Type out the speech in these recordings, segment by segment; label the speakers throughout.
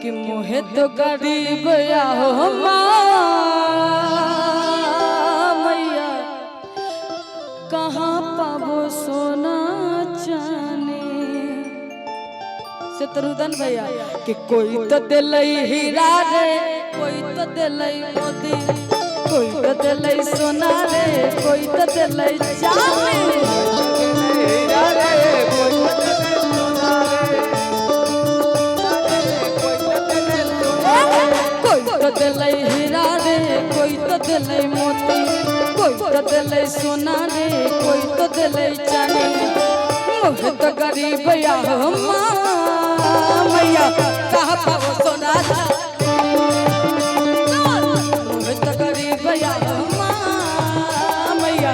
Speaker 1: कि मोहे तो गरीब हो मैया कहाँ पाबो सोना चांदी। शत्रुधन भैया कि कोई तो दिलई हीरा रे, कोई तो दिलई मोती, कोई तो दिलई सोना रे, कोई तो दिलई चांदी। कोई तो दिलई हीरा रे, कोई तो दिलई मोती, कोई तो दिलई सोना रे, कोई तो दिलई चांदी। मोहे तो गरीब हो मैया कहाँ पाबो सोना चांदी। मोहे तो गरीब हो मैया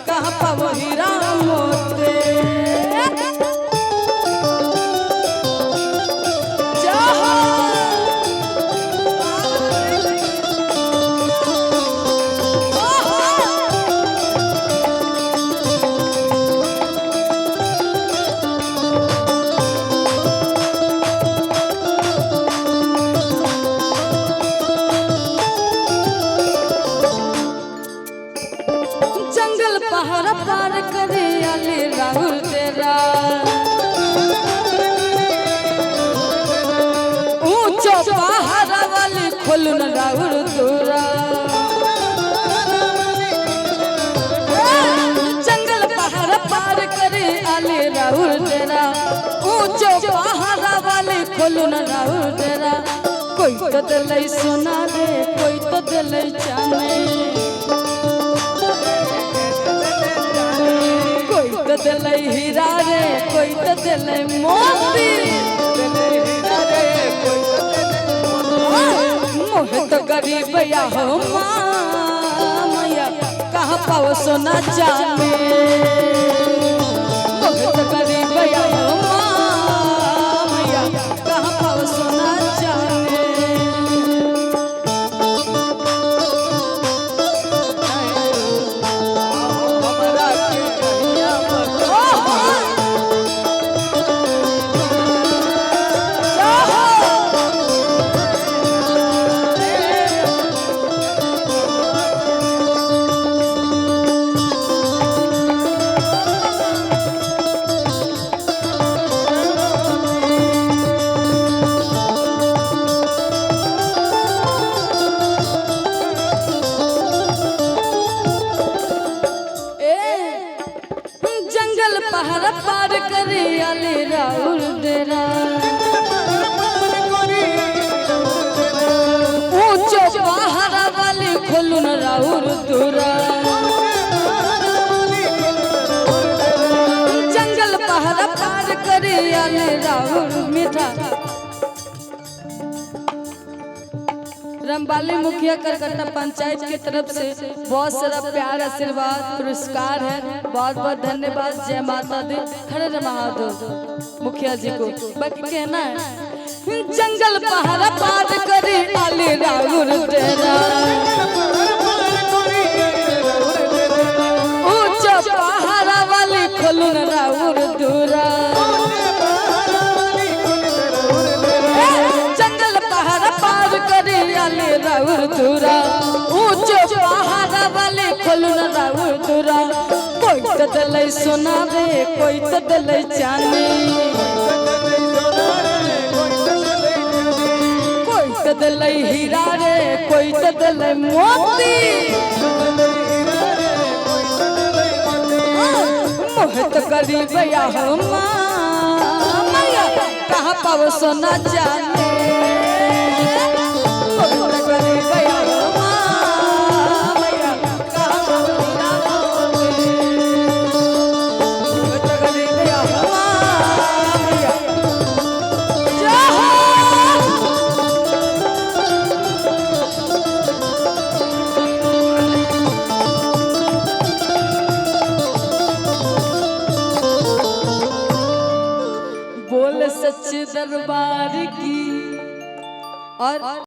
Speaker 1: कहाँ पाबो हीरा मोती। पहाड़ पार करे आले राहुल तेरा, ऊंचो पहाड़ वाले खोलन राहुल तोरा। जंगल पहाड़ पार करे आले राहुल तेरा, ऊंचो पहाड़ वाले खोलन राहुल तेरा। कोई तो दिलई सोना रे, कोई तो दिलई चांदी, कोई तो दिलई हीरा रे, कोई तो दिलई मोती। मोहे तो गरीब हो मैया कहाँ पाओ सोना चांदी। मोहे तो गरीब हो मैया कहाँ पाओ सोना चांदी। पहाड़ पार करे आले राहुल तेरा, ऊंचो पहाड़ वाले खोलन राहुल तोरा। जंगल पहाड़ पार करे आले राहुल मीठा। रामबाली मुखिया करकट्टा पंचायत की तरफ से बहुत सारा प्यार आशीर्वाद पुरस्कार है। बहुत बहुत धन्यवाद। जय माता दी। हर हर महादेव मुखिया जी को। बाकी कहना है जंगल पहाड़ पार करे आले राहुल तेरा, ऊंचा पहाड़ वाले खोलन राहुल तोरा। जंगल पहाड़ पार करे आले राहुल तोरा, ऊंचो पहाड़ वाले खोलन राहुल तोरा। कोई तो दिलई सोना रे, कोई तो दिलई चांदी, कोई तो दिलई हीरा रे, कोई तो दिलई मोती। मोहे तो गरीब हो मैया कहाँ पाओ सोना चांदी। बोल सच्चे दरबार की और